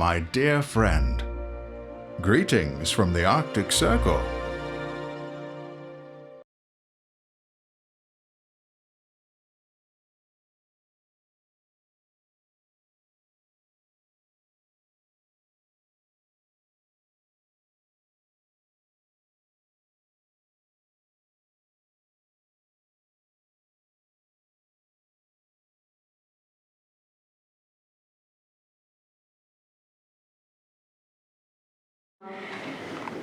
my dear friend. Greetings from the Arctic Circle.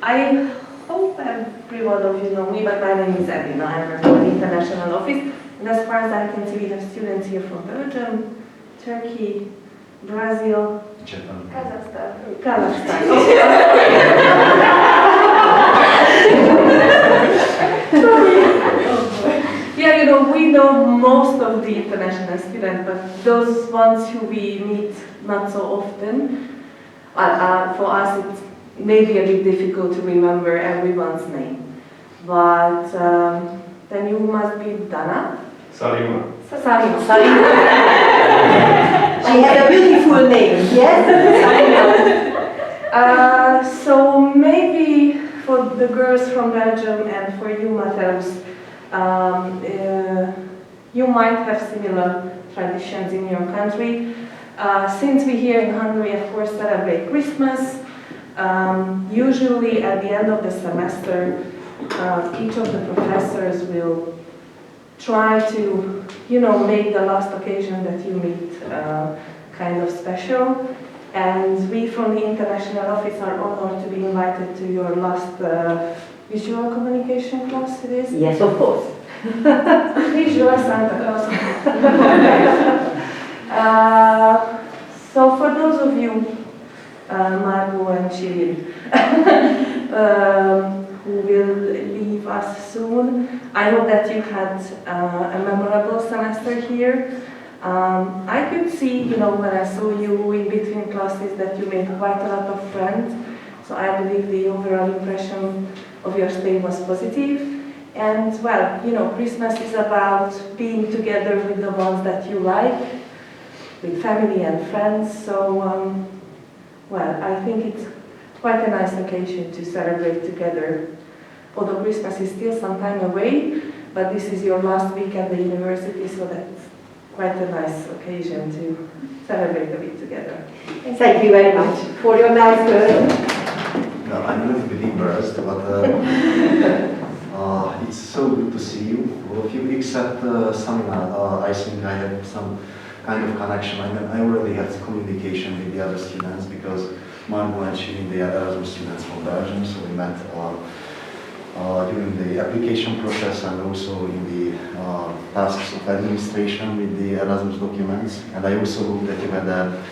I hope every one of you know me, but my name is Edina. I work for the international office, and as far as I can see, we have students here from Belgium, Turkey, Brazil, Japan, Kazakhstan. Yeah, you know, we know most of the international students, but those ones who we meet not so often, for us it's maybe a bit difficult to remember everyone's name. But then you must be Dana? Salima. Salima. She has a beautiful name, yes? So maybe for the girls from Belgium and for you, Mateus, you might have similar traditions in your country. Since we here in Hungary, of course, celebrate Christmas, usually at the end of the semester, each of the professors will try to, you know, make the last occasion that you meet kind of special. And we from the international office are honored to be invited to your last visual communication class, it is? Yes, of course. Visual Santa Claus. So for those of you, Margot and Cyril, who will leave us soon, I hope that you had a memorable semester here. I could see, you know, when I saw you in between classes that you made quite a lot of friends. So I believe the overall impression of your stay was positive. And well, you know, Christmas is about being together with the ones that you like, with family and friends. So, well, I think it's quite a nice occasion to celebrate together. Although Christmas is still some time away, but this is your last week at the university, so that's quite a nice occasion to celebrate a bit together. Thank you very much for your nice word. No, I'm a little bit embarrassed, but it's so good to see you, all of you, except Samina. I think I had some kind of connection. I already had communication with the other students because Margot and Shirin, they are Erasmus students from Belgium, so we met during the application process and also in the tasks of administration with the Erasmus documents. And I also hope that you had a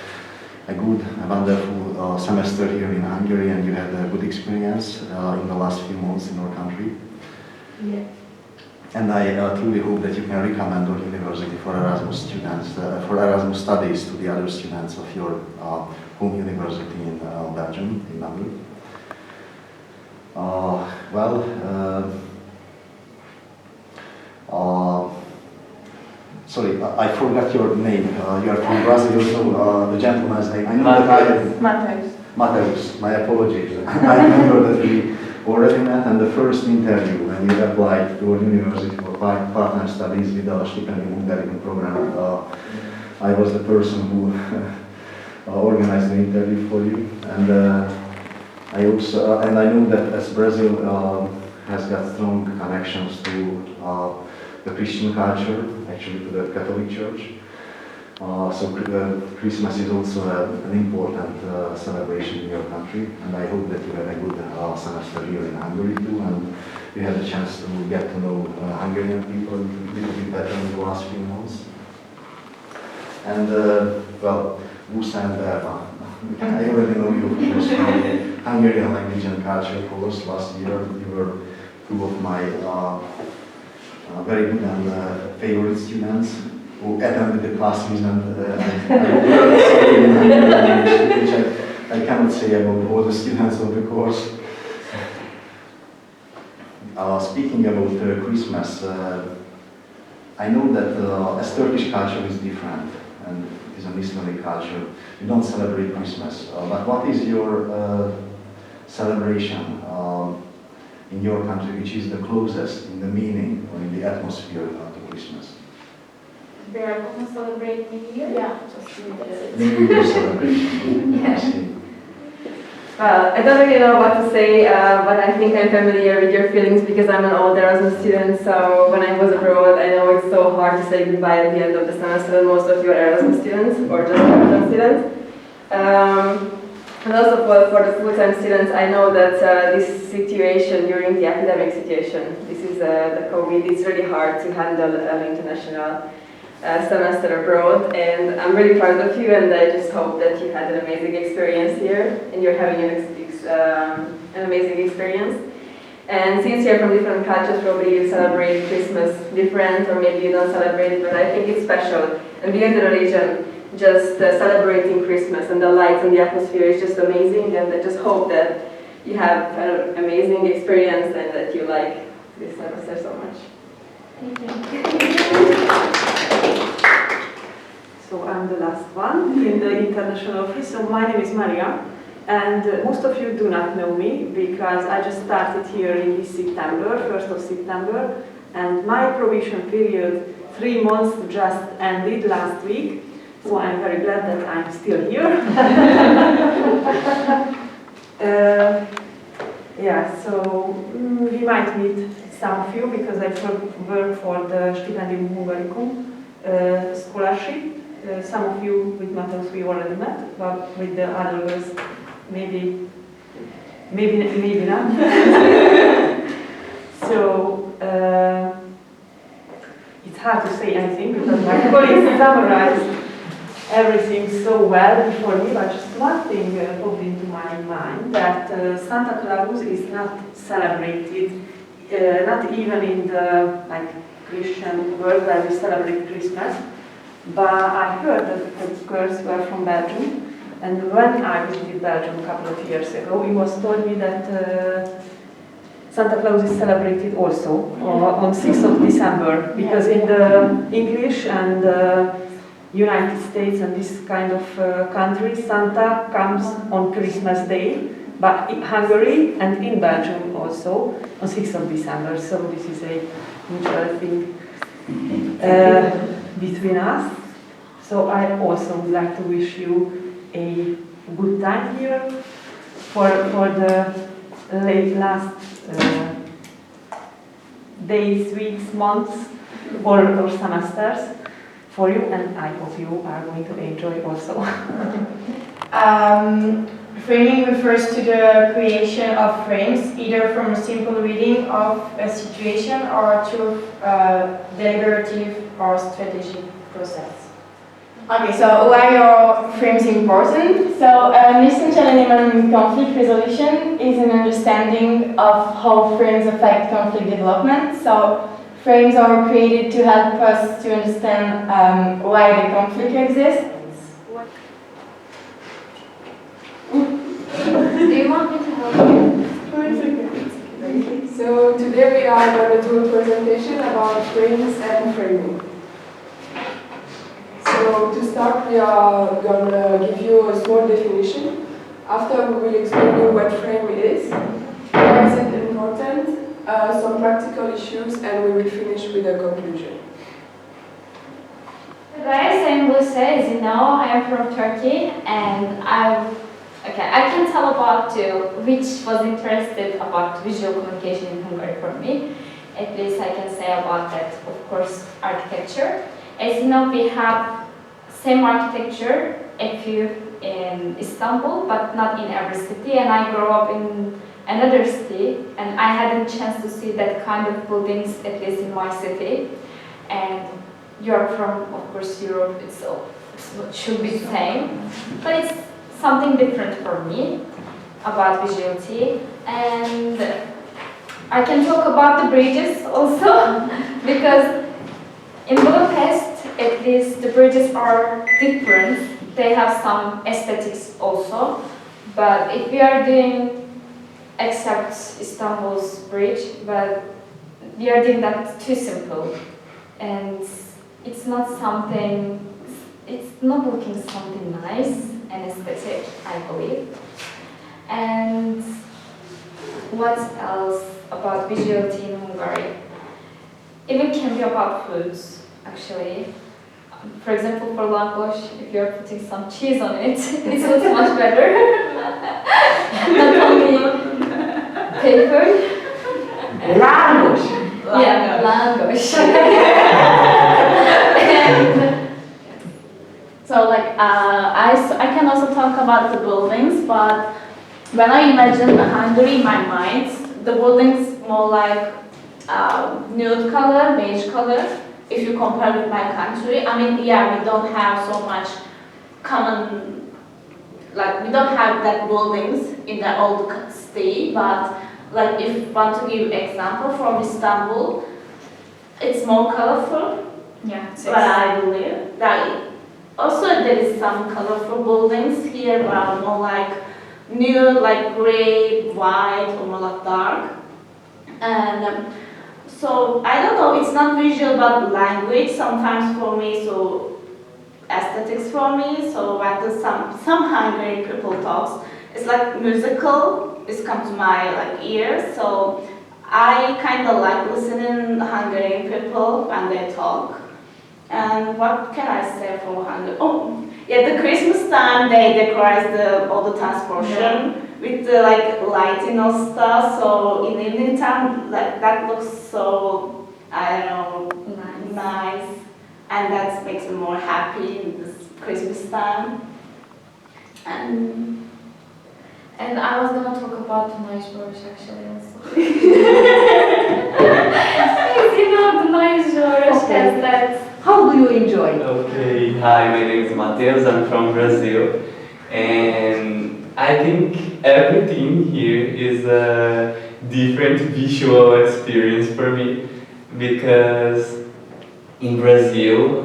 good, wonderful semester here in Hungary and you had a good experience in the last few months in our country. Yeah. And I truly hope that you can recommend our university for Erasmus students, for Erasmus studies to the other students of your home university in Belgium, in Hamburg. Sorry, I forgot your name. You are from Brazil, so the gentleman's name. I know that I have Mateus. Mateus, my apologies. I remember that we already met, and the first interview when you applied to our university for part-time studies with the Stipendium Hungarian program, I was the person who organized the interview for you. And I also, and I know that as Brazil has got strong connections to the Christian culture, actually to the Catholic Church. So Christmas is also an important celebration in your country, and I hope that you had a good semester here in Hungary too, and you had a chance to get to know Hungarian people a little bit better in the last few months. And well, Busa and Berna, I already know you of course from the Hungarian language and culture course last year. You were two of my very good and favorite students who attended the classes, and I learned something in Hungarian language, which I cannot say about all the students of the course. Speaking about Christmas, I know that as Turkish culture is different and it is an Islamic culture. You don't celebrate Christmas, but what is your celebration in your country, which is the closest in the meaning or in the atmosphere to Christmas? We are going to celebrate New Year? Yeah, just New Year celebration. Yeah. I see. Well, I don't really know what to say, but I think I'm familiar with your feelings because I'm an old Erasmus student, so when I was abroad, I know it's so hard to say goodbye at the end of the semester, and most of you are Erasmus students, or just full-time students. And also for the full-time students, I know that this situation during the academic situation, this is the COVID, it's really hard to handle an international semester abroad, and I'm really proud of you, and I just hope that you had an amazing experience here and you're having an amazing experience. And since you're from different cultures, probably you celebrate Christmas different, or maybe you don't celebrate it, but I think it's special. And beyond the religion, just celebrating Christmas and the lights and the atmosphere is just amazing, and I just hope that you have an amazing experience and that you like this semester so much. Thank you. So I'm the last one in the international office. So my name is Maria, and most of you do not know me because I just started here in this September, 1st of September, and my probation period, 3 months, just ended last week. So I'm very glad that I'm still here. Yeah, so we might meet some of you because I work for the Stipendium Hungaricum scholarship. Some of you with Matthias we already met, but with the others maybe not. So it's hard to say anything because my colleagues summarized everything so well before me, but just one thing popped into my mind, that Santa Claus is not celebrated, not even in the Christian world where we celebrate Christmas. But I heard that the girls were from Belgium, and when I visited Belgium a couple of years ago, it was told me that Santa Claus is celebrated also on 6th of December, because in the English and United States and this kind of countries, Santa comes on Christmas Day, but in Hungary and in Belgium also on 6th of December. So this is a mutual thing between us. So I also would like to wish you a good time here for the last days, weeks, months, or semesters for you, and I hope you are going to enjoy also. Framing refers to the creation of frames, either from a simple reading of a situation or through a deliberative or strategic process. Okay, so why are frames important? So an essential element in conflict resolution is an understanding of how frames affect conflict development. So frames are created to help us to understand why the conflict exists. Do you want me to help you? Okay. So today we are going to do a presentation about frames and framing. So to start, we are going to give you a small definition. After we will explain you what frame is, why is it important, some practical issues, and we will finish with a conclusion. Guys, I'm Buse, as you know, I am from Turkey, and I can tell about which was interested about visual communication in Hungary for me. At least I can say about that, of course, architecture. As you know, we have same architecture in Istanbul, but not in every city, and I grew up in another city, and I had a chance to see that kind of buildings, at least in my city. And you're from, of course, Europe, it should be the same, but it's something different for me about visuality. And I can talk about the bridges also, because in Budapest, at least the bridges are different. They have some aesthetics also, but if we are doing, except Istanbul's bridge, but we are doing that too simple, and it's not something it's not looking something nice and aesthetic, I believe. And what else about visuality in Hungary? It can be about foods, actually. For example, for langos, if you're putting some cheese on it, it looks much better. Not only paper. Langos. Yeah, langos. And So like I can also talk about the buildings, but when I imagine Hungary in my mind, the buildings more like nude color, beige color. If you compare with my country, I mean, yeah, we don't have so much common, like we don't have that buildings in the old state, but like if want to give example from Istanbul, it's more colorful. yeah, But I believe that also there is some colorful buildings here, but more like nude, like gray, white, or more like dark. And so I don't know. It's not visual, but language sometimes for me. So aesthetics for me. So what do some Hungarian people talks? It's like musical. It's come to my like ears. So I kind of like listening Hungarian people when they talk. And what can I say for Hungary? Oh, yeah, the Christmas time they decorate all the transportation with the like lighting and stuff. So in evening time, like that looks so, I don't know, nice, and that makes me more happy in this Christmas time. And I was gonna talk about Dunaujvaros actually also. You know, Dunaujvaros has that. How do you enjoy? Okay, hi, my name is Matheus, I'm from Brazil, and I think everything here is a different visual experience for me, because in Brazil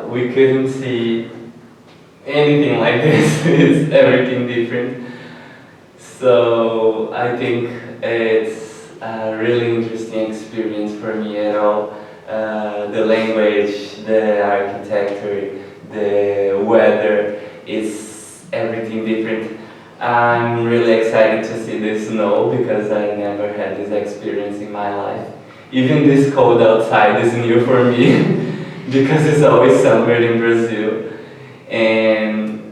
we couldn't see anything like this. It's everything different. So I think it's a really interesting experience for me at all. The language, the architecture, the weather, is everything different. I'm really excited to see the snow because I never had this experience in my life. Even this cold outside is new for me because it's always summer in Brazil. And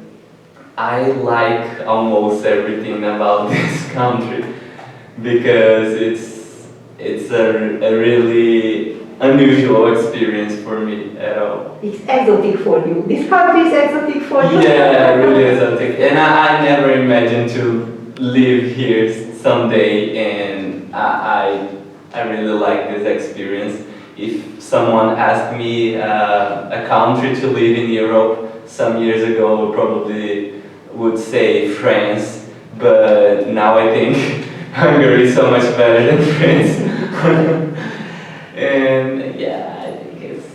I like almost everything about this country because it's a really unusual experience for me at all. It's exotic for you. This country is exotic for you. Yeah, really exotic. And I never imagined to live here someday, and I really like this experience. If someone asked me a country to live in Europe some years ago, I probably would say France, but now I think Hungary is so much better than France. And yeah, I think it's...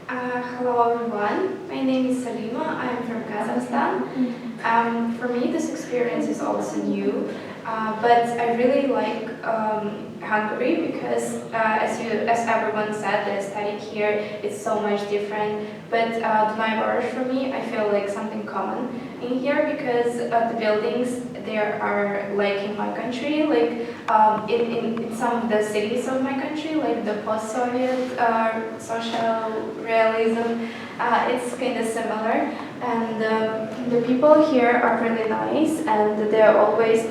Hello everyone, my name is Salima, I'm from Kazakhstan. For me this experience is also new, but I really like Hungary because as everyone said, the aesthetic here is so much different, but Dunaujvaros for me, I feel like something common in here because the buildings there are like in my country, like in some of the cities of my country, like the post-Soviet social realism, it's kind of similar, and the people here are really nice, and they're always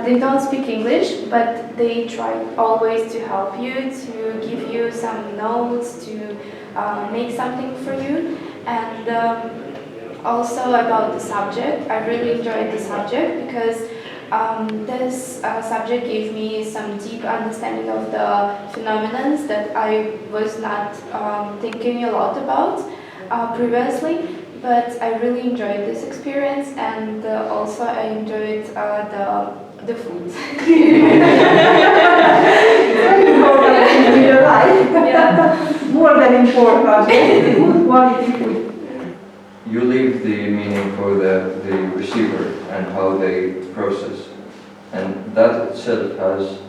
they don't speak English, but they try always to help you, to give you some notes, to make something for you. And also about the subject, I really enjoyed the subject because this subject gave me some deep understanding of the phenomena that I was not thinking a lot about previously. But I really enjoyed this experience, and also I enjoyed the food. Very important in your life. Yeah. More than important. Good quality food. You leave the meaning for the receiver and how they process, and that itself has,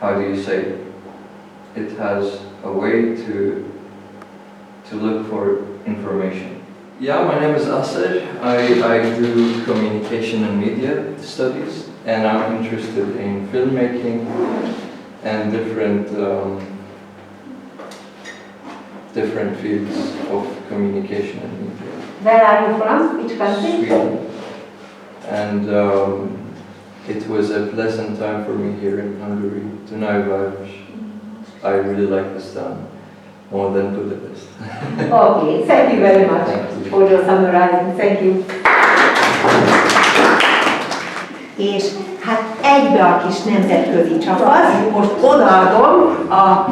how do you say, it has a way to look for information. Yeah, my name is Asser. I do communication and media studies, and I'm interested in filmmaking and different fields of communication and media. Where are you from? Which country? Sweden. And it was a pleasant time for me here in Hungary, Dunaujvaros. I really like this town more than Budapest. Okay, thank you very much for your summarizing. Thank you. És hát egybe a kis nemzetközi csapat, most odaadom a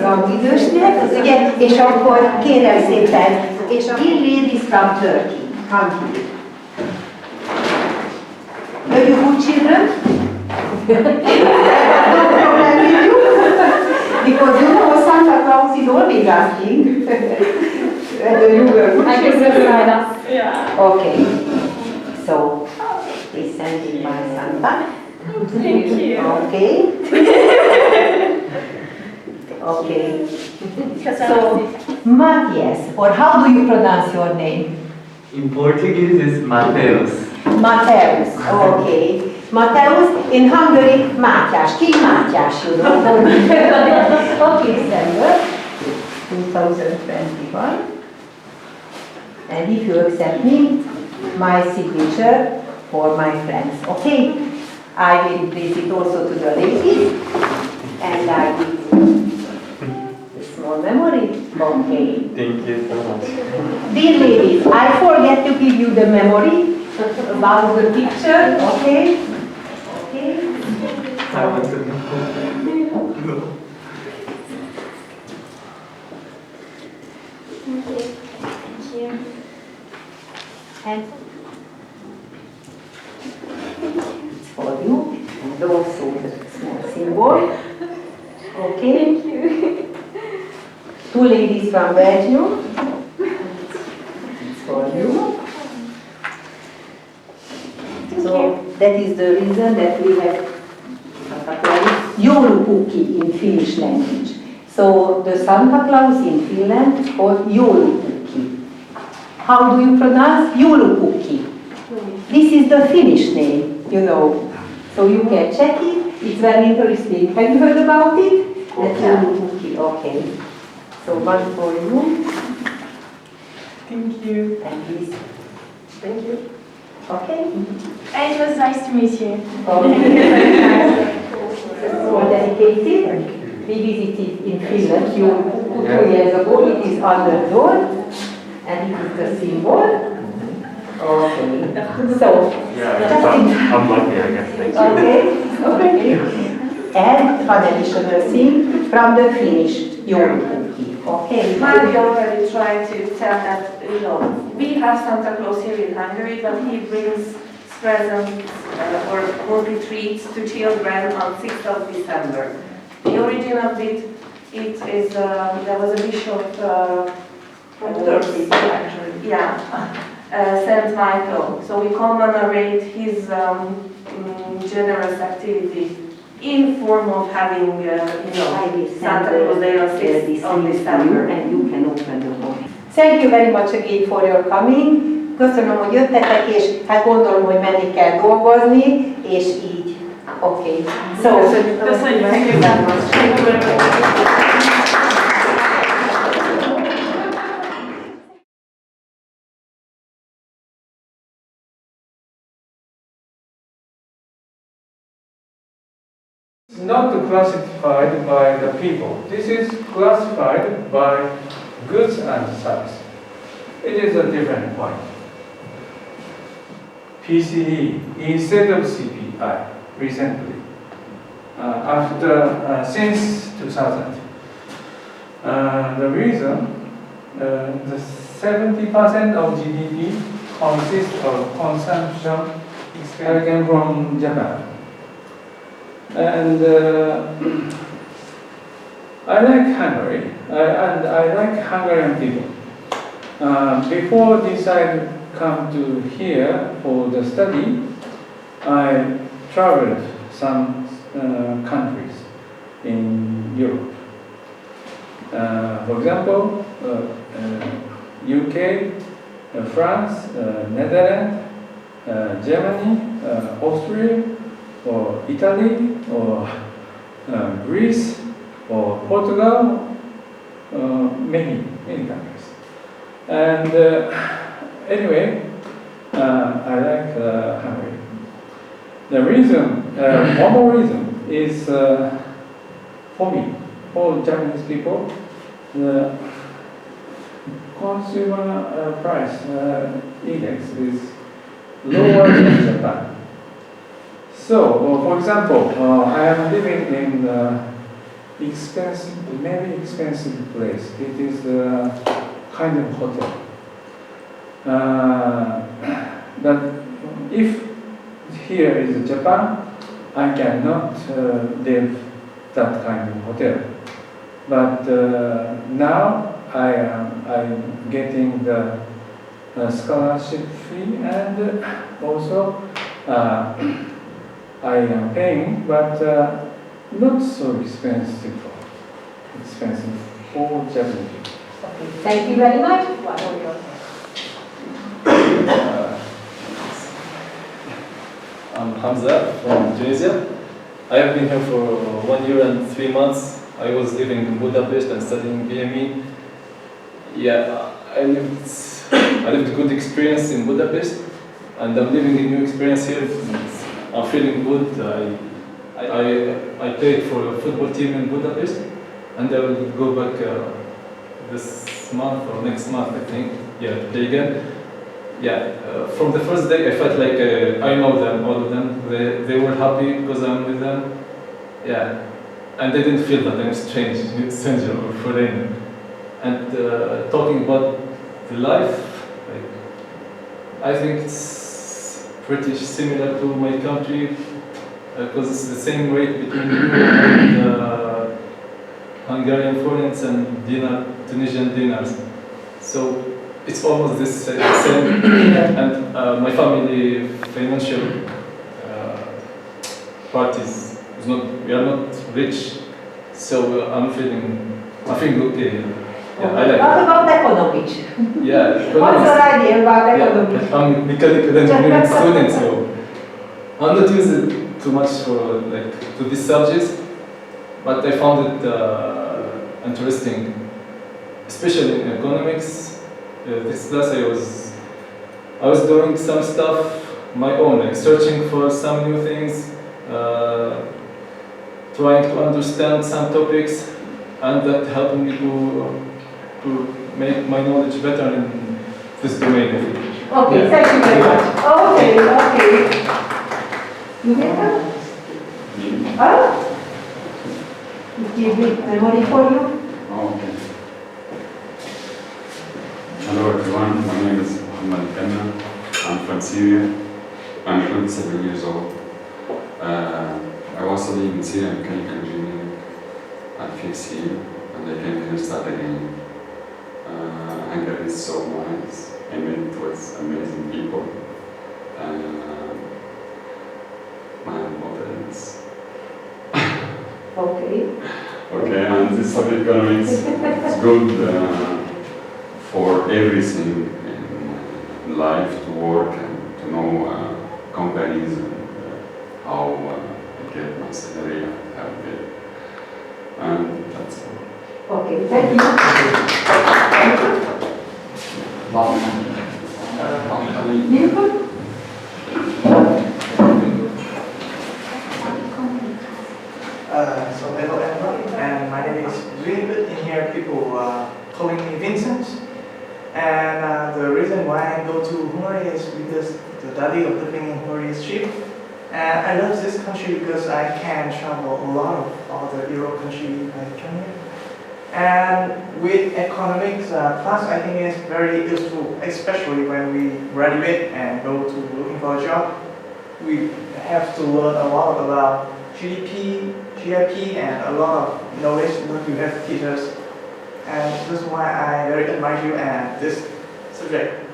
rangidősnek, ugye, és akkor kérem szépen, és a ladies from Turkey, come here. Are you good children? No problem with you? Because you know Santa Claus is always asking whether you were good children. Yeah. Okay. So, please send it by Santa. Thank you. Okay. Okay. So, Matthias, or how do you pronounce your name? In Portuguese, it's Mateus. Mateus, okay. Mateus, in Hungary, Mátyás, King Mátyás, you know. Okay, December 2021. And if you accept me, my signature for my friends, okay? I will place it also to the ladies, and I give a small memory. Okay. Thank you so much. Dear ladies, I forget to give you the memory about the picture, okay? Okay. I want to know. Thank you. And it's for you, and also the small symbol. Okay? Thank you. Two ladies from Belgium. It's for you. So that is the reason that we have Santa Claus joulupukki in Finnish language. So the Santa Claus in Finland is called joulupukki. How do you pronounce joulupukki? This is the Finnish name, you know. So you can check it. It's very interesting. Have you heard about it? That's joulupukki. Okay. So one for you. Thank you. And please. Thank you. Okay. And it was nice to meet you. So dedicated. We visited in Finland 2 years ago. It is under door, and it is the symbol. Okay. So, I'm lucky, I guess. Thank you. okay. And an additional thing from the Finnish joulupukki. Okay. Maybe already trying to tell that, you know, we have Santa Claus here in Hungary, but he brings presents or monthly treats to children on 6th of December. The origin of it is, there was a bishop from Turkey, actually. Yeah, Saint Michael. So we commemorate his generous activity in form of having, you know, Santa Claus Day on 6th of December. And you can open the book. Thank you very much again for your coming. Köszönöm, hogy jöttetek, és hát gondolom, hogy menni kell dolgozni, és így. Okay. So, Köszönjük. Thank you very much. Thank you very much. Not classified by the people. This is classified by goods and service. It is a different point. PCE instead of CPI recently, since 2000. The reason, the 70% of GDP consists of consumption expenditure from Japan. And I like Hungary, and I like Hungarian people. Before decided come to here for the study, I traveled some countries in Europe. For example, UK, France, Netherlands, Germany, Austria, or Italy, or Greece, or Portugal, many countries. And anyway, I like Hungary. The reason, one more reason, is for me, for Japanese people, the consumer price index is lower than Japan. So, for example, I am living in very expensive place. It is a kind of hotel. But if here is Japan, I cannot live that kind of hotel. But now I'm getting the scholarship fee, and also I am paying, but not so expensive for Japanese. Okay, thank you very much. What are your I'm Hamza from Tunisia. I have been here for 1 year and 3 months. I was living in Budapest and studying BME. Yeah, I lived a good experience in Budapest, and I'm living a new experience here. I'm feeling good. I played for a football team in Budapest, and I will go back this month or next month, I think. Yeah, to play again. Yeah, from the first day I felt like I know them, all of them. They were happy because I'm with them. Yeah, and they didn't feel that I'm stranger or foreigner. And talking about the life, like, I think it's pretty similar to my country because it's the same rate between euro and Hungarian forints and Tunisian dinars. So it's almost the same. And my family financial parties is not. We are not rich, so I'm feeling okay. Yeah, I like. What about economics? Yeah. What's your idea about economics? Yeah, I'm a mechanical engineering student, so I'm not using too much for to these subjects, but I found it interesting, especially in economics. This class I was doing some stuff my own, like searching for some new things, trying to understand some topics, and that helped me to make my knowledge better in this domain. Okay, yeah. Thank you very much. Okay. You get that? Give me memory for you. Okay. Hello everyone, my name is Muhammad Kanna. I'm from Syria. I'm 27 years old. I was studying in Syria mechanical engineering at fifth year, and I came here to start again. Hungary is so nice. I met with amazing people. My parents. Okay. Okay, and this subject economics is good for everything in life, to work and to know companies and how I get my salary, how I get. And that's all. Okay, thank you. So hello everyone, and my name is Zuinbit. In here people calling me Vincent. And the reason why I go to Hungary is because the value of living in Hungary is cheap. And I love this country because I can travel a lot of other Europe countries I come here. And with economics class, I think it's very useful, especially when we graduate and go to looking for a job. We have to learn a lot about GDP, and a lot of knowledge that you have teachers. And that's why I very admire you and this subject.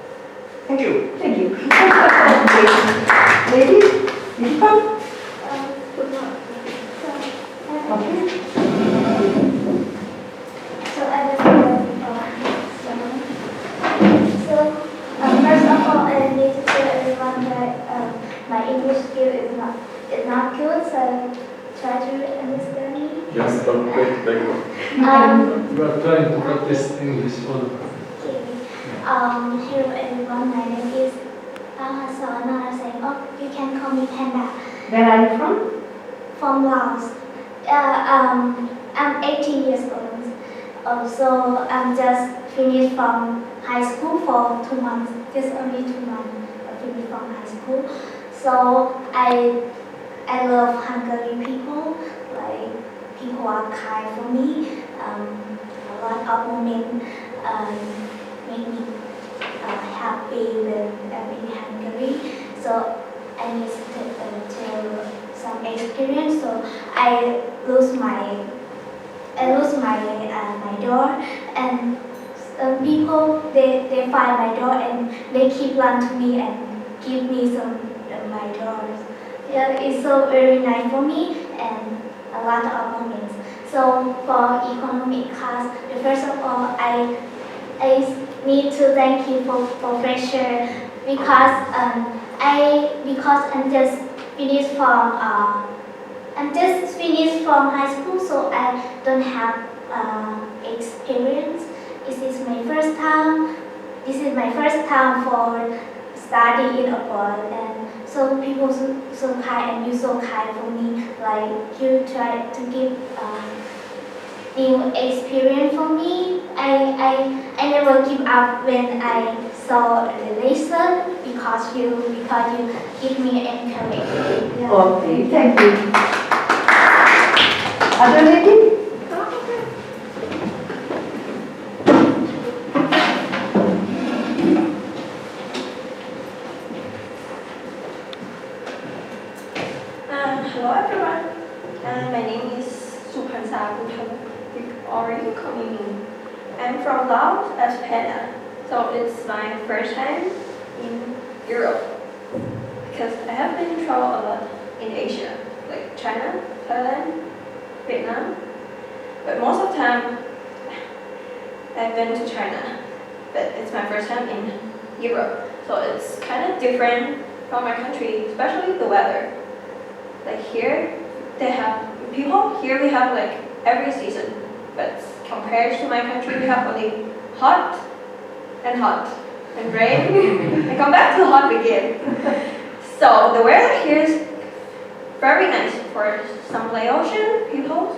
Thank you. Thank you. Ladies, you come. So English skill is not good, so try to understand me. Yes, but great, very good. Um, You are trying to practice English all the time. Hello everyone, my name is so now I'm saying, oh, you can call me Panda. Where are you from? From Laos. I'm 18 years old. So I'm just finished from high school for 2 months. Just only 2 months. I finished from high school. So I love Hungary people. Like people are kind for me. A lot of women make me happy when I'm in Hungary. So I need to tell some experience. So I lose my my door, and people they find my door and they keep run to me and give me some my doors. Yeah, it's so very nice for me and a lot of moments. So for economic class, first of all, I need to thank you for pressure because I'm just finished from high school, so I don't have experience. This is my first time. This is my first time for studying abroad, and so people so kind and you so kind for me. Like you try to give new experience for me. I never give up when I saw the lesson because you give me encouragement. Yeah. Okay, thank you. Other lady? Hello everyone. My name is Supansa Butala. Already calling me. I'm from Laos as Pena. So it's my first time in Europe because I have been travel a lot in Asia, like China, Thailand, Vietnam. But most of the time I've been to China. But it's my first time in Europe. So it's kind of different from my country, especially the weather. Like here, they have people. Here we have like every season, but compared to my country, we have only hot and rain, and come back to hot again. So the weather here is very nice for some Laotian people.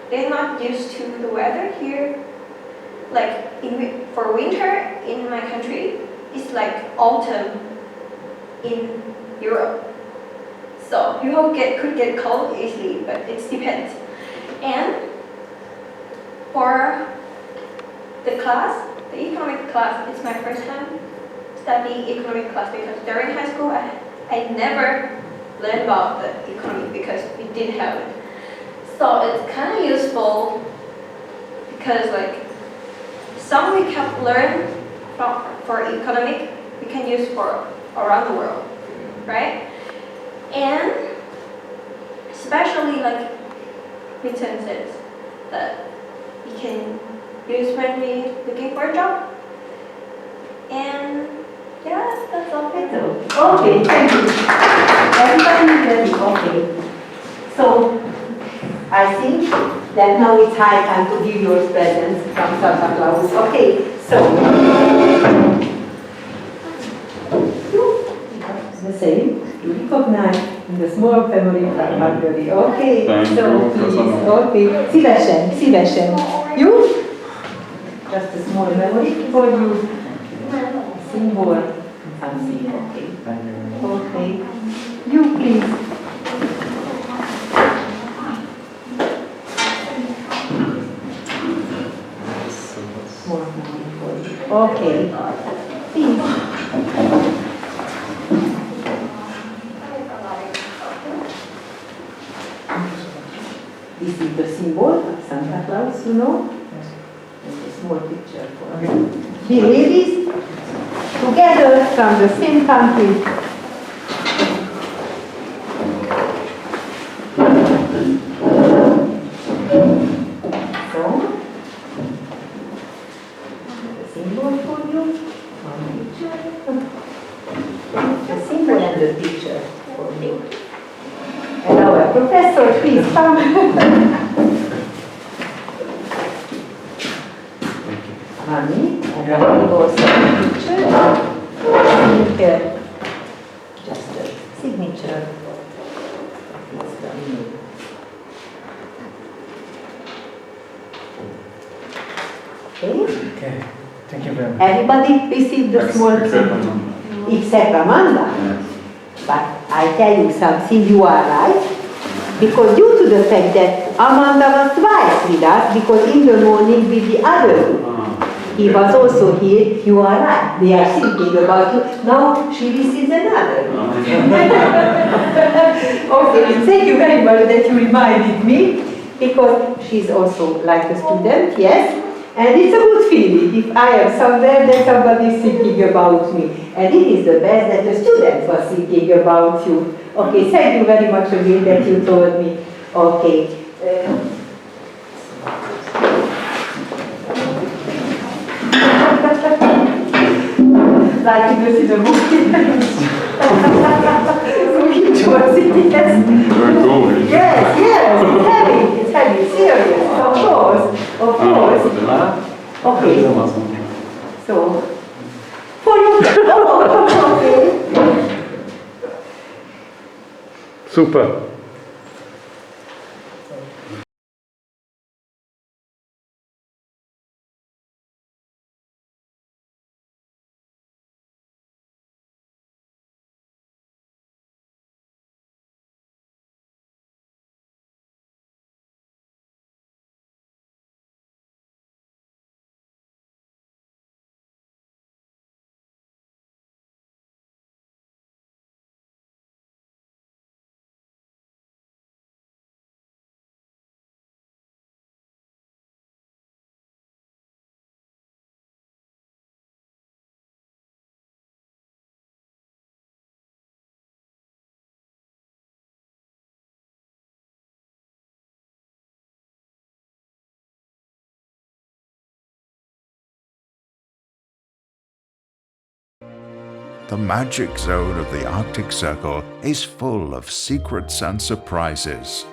They're not used to the weather here. Like for winter in my country, it's like autumn in Europe. So people could get cold easily, but it depends. And for the class, the economic class, it's my first time studying economic class because during high school I never learned about the economy because we didn't have it. So it's kind of useful because like some we can learn for economic we can use for around the world, right? And especially like remittances that we can use when we looking for a job. And yeah, that's all. Okay, thank you. Everybody is ready. Okay. So I think that now it's high time to give your presents from Santa Claus. Okay, so the same. You recognize in the small family from Hungary. Okay, Thank so you. please, okay. Szívesen. You? Just a small memory for you. Symbol. Something. Okay. Okay. You please. More memory for you. Okay. Please. This is the symbol of Santa Claus, you know? And a small picture for you. The ladies together from the same country. So, the symbol for you. One picture. The symbol and the picture. for me. And our professor, please come. Honey, and I will also a picture. Just a signature. It's from me. Okay, thank you very much. Everybody received the small thing? Except Amanda. But I tell you something, you are right. Because due to the fact that Amanda was twice with us, because in the morning with the other two, he was also here, you are right. They are thinking about you. Now she receives another. Okay, thank you very much that you reminded me, because she's also like a student, yes. And it's a good feeling if I am somewhere that somebody is thinking about me. And it is the best that the student was thinking about you. Okay, thank you very much again that you told me. Okay. Like in the cinema. So huge was it, yes. Yes, yes, it's heavy, serious, of course. Okay. So, for you. Okay. Super. The magic zone of the Arctic Circle is full of secrets and surprises.